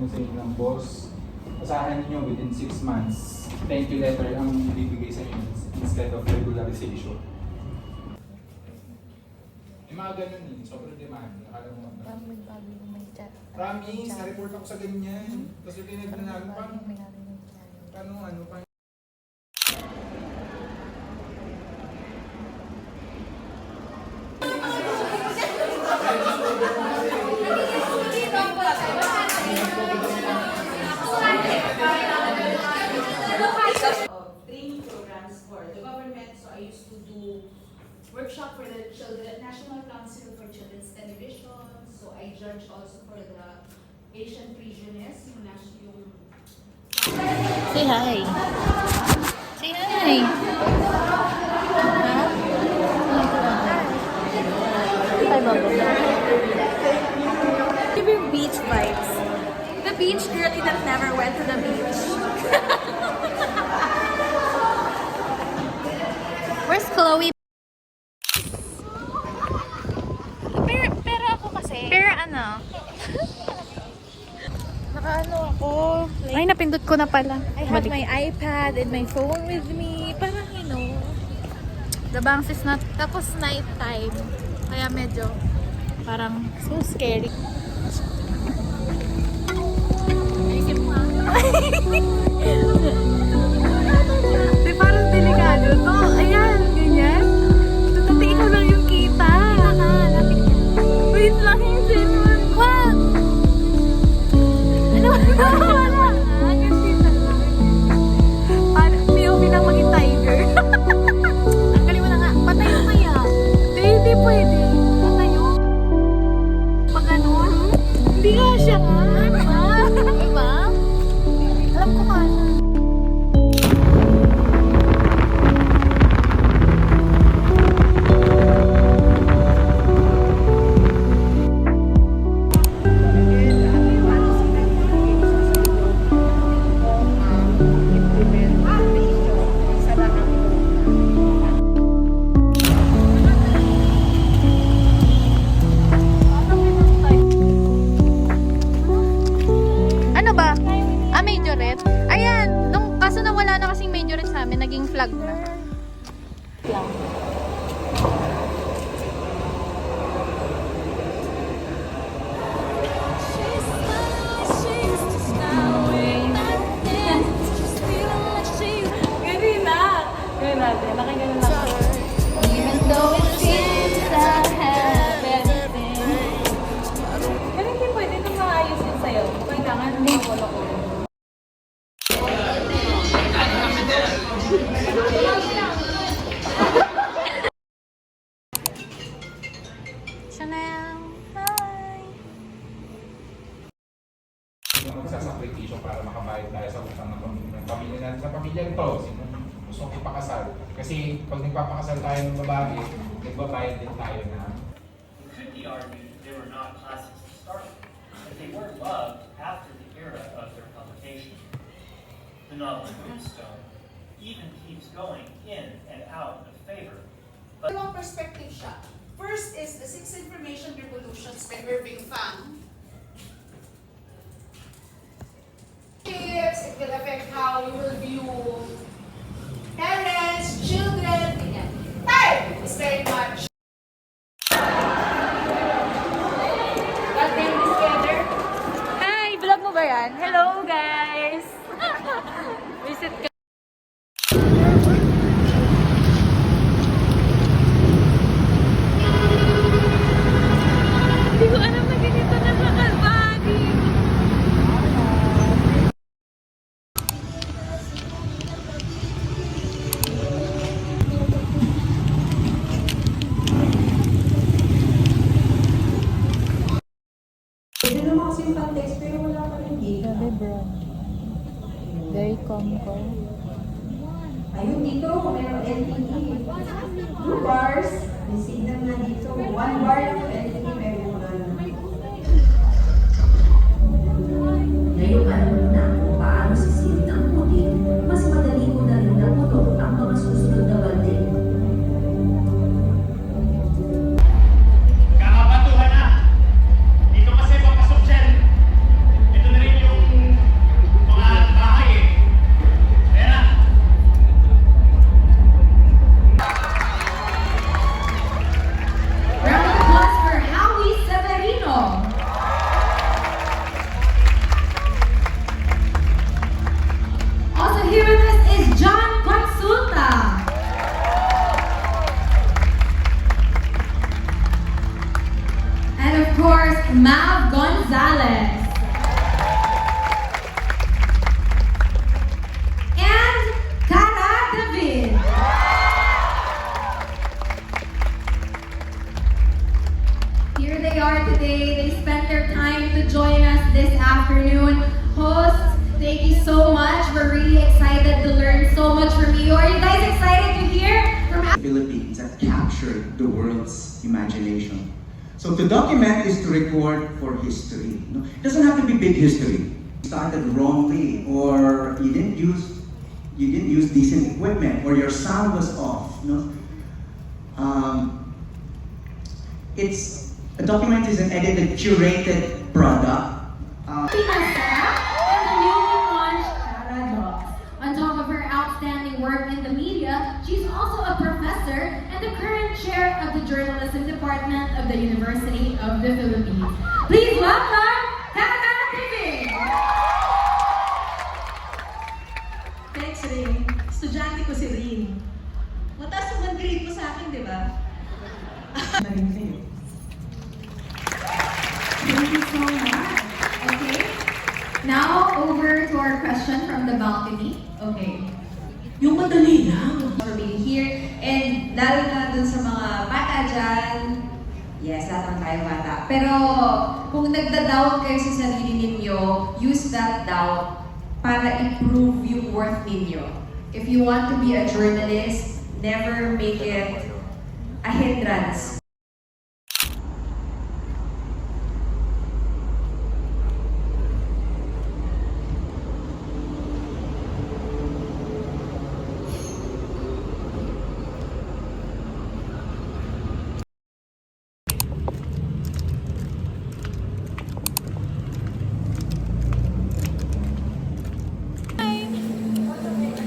na sa inyo ng boss. Asahan niyo within 6 months, thank you letter ang ibibigay sa inyo instead of regularization. Yung mga ganun eh, sobrang demand. Nakala mo ba? Parang may bago yung may chat. Promise, na-report ako sa ganyan. Tapos yung tinignan namin, paano, paano, training programs for the government. So I used to do workshop for the Children National Council for Children's Television. So I judge also for the Asian Prisioners, yung national. Say hi. Say hi. Hi, Bubba. Give you beach vibes. The beach girlie that never went to the beach. Where's Chloe? Pero ako kasi. Pero ano? Nakaano ako. Ay, napindot ko na pala. I have my iPad and my phone with me. Parang, you know. The banks is not... Tapos night time. Kaya medyo parang So scary. naisip mo Di parang delikado to. Ayan, ganyan. Tutatiin ko lang yung kita. Wait lang yung cellphone. Wag! Ano ba? Wala. Ganti na lang. Parang POV lang maging tiger. Ang galing mo na nga. Patayo kaya. Hindi pwede. Patayo. Pag ganun. Hindi nga siya nga. Diba? Alam ko ka na. Ano ba? Ah, majorette? Ayan! Nung kaso na wala na kasing majorette sa amin, naging flag na. Ganun na. Ganun natin. Nakaganon lang ako. Even though it seems I have everything. Pero hindi pwede na maayos yun sa'yo. Kailangan mawala ko. Siya na yan. Hi! yung magsasakripisyo para makabayad tayo sa utang ng pamilya natin. Sa pamilya nito, sino gusto kong ipakasal. Kasi pag nagpapakasal tayo ng babae, nagbabayad din tayo na. It could be argued they were not classics to start with, but they were loved after the era of their publication. The novel Moonstone even keeps going in and out of favor. Dalawang perspective siya. First is the Six Information Revolutions by Irving Fang. It will affect how you will view parents, children, ganyan. Time is very much. Got them together. Hi! Vlog mo ba yan? Hello, guys! Visit ka. Hindi ko alam na ganito na makalbagi. Pwede naman kasi yung context, pero wala pa rin gay. Grabe, bro. Very calm. Ayun dito, mayroon LTE. 2 bars, may signal na dito. 1 bar lang yung LTE, meron mo na. Ngayong alam mo na kung paano sisilid ang puti, mas madali mo na rin napuno ang mga susunod na bante. Kakabatuhan na! Dito kasi papasok dyan. Ito na rin yung world's imagination. So to document is to record for history. No? It doesn't have to be big history. You started wrongly, or you didn't use decent equipment, or your sound was off. No? A document is an edited, curated product. And the newly launched Paradox. On top of her outstanding work in the media, she's also a professor and the current chair of the Journalism Department of the University of the Philippines. Please welcome Kata Tipping! Thanks, Ring. Estudyante ko si Ring. Mataas naman grade mo sa akin, di ba? Narin sa'yo. Thank you so much. Okay. Now, over to our question from the balcony. Okay. Yung madali lang. For being here, and lalo na dun sa mga bata dyan, yes, lahat ng tayo bata. Pero kung nagda-doubt kayo sa sarili ninyo, use that doubt para improve yung worth ninyo. If you want to be a journalist, never make it a hindrance.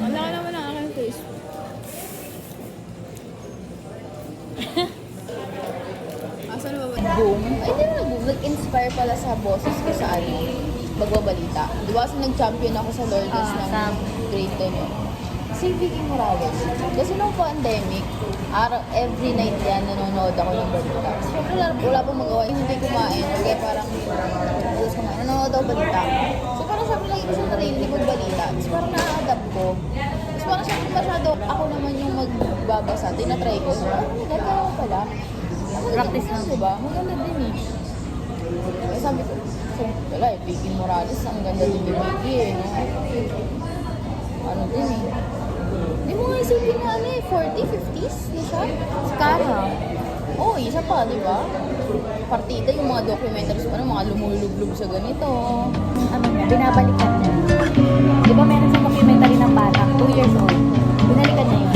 Wala ka naman ang aking Facebook. Asan na ba? Boom. Ay, hindi na boom. Nag-inspire pala sa boses ko sa magbabalita. Di ba kasi nag-champion ako sa Lourdes ng grade 10 yun. Si Vicky Morales. Kasi nung pandemic, every night yan nanonood ako ng balita. Siyempre wala pang magawa. Hindi kumain. Kaya parang nanonood ako balita. So parang sabi lang sa sarili ko balita. Tapos parang na-adapt ko. Tapos parang sabi masyado ako naman yung magbabasa. Tinatry ko. So maganda ako pala. Practice lang. Diba? Maganda din eh. Kaya sabi ko, wala eh, Vicky Morales, ang ganda din ni Vicky eh. No? Ano din eh. Hindi mo nga isipin na 40, 50s, di siya? Si Cara. Oo, isa pa, di ba? Partida yung mga documentaries pa, mga lumulublog sa ganito. Ano niya, binabalikan niya. Di ba meron sa documentary ng bata, 2 years old. Binalikan niya yun.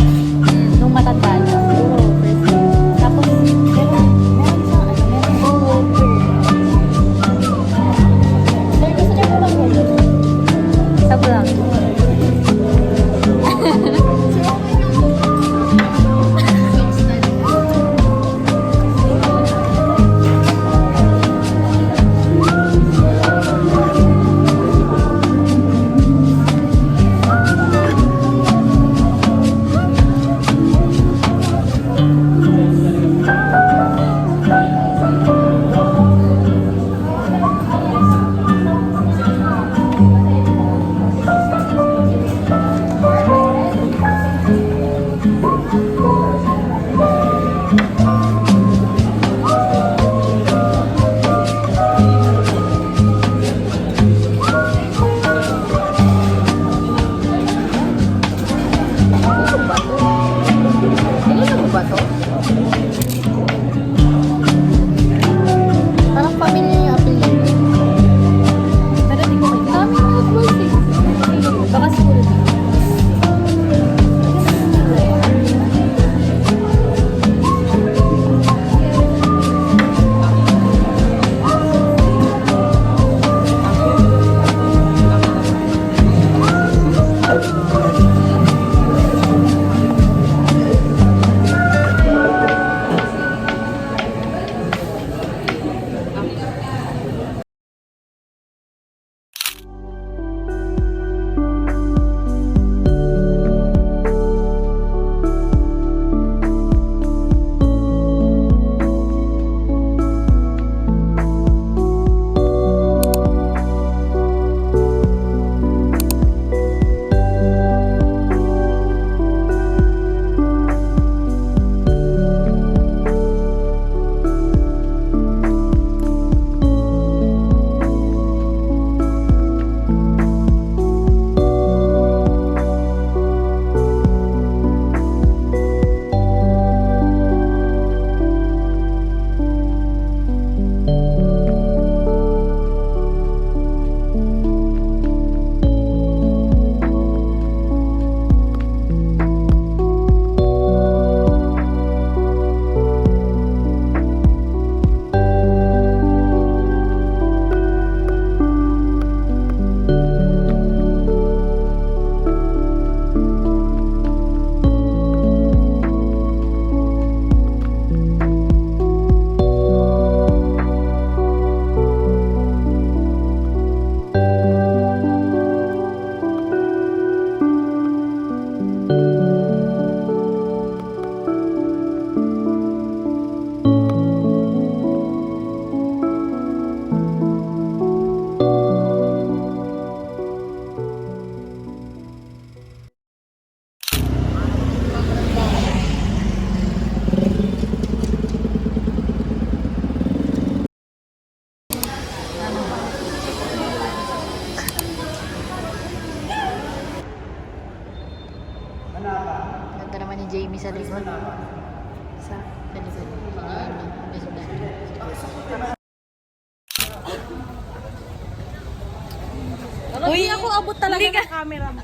Nung matanda siya. Puro first year. Tapos, meron co-worker. Sir, gusto niya po bang gano'n? Sa vlog. Ganda naman ni Jamie sa likod. Sa likod. Uy, ako abot talaga ng camera mo.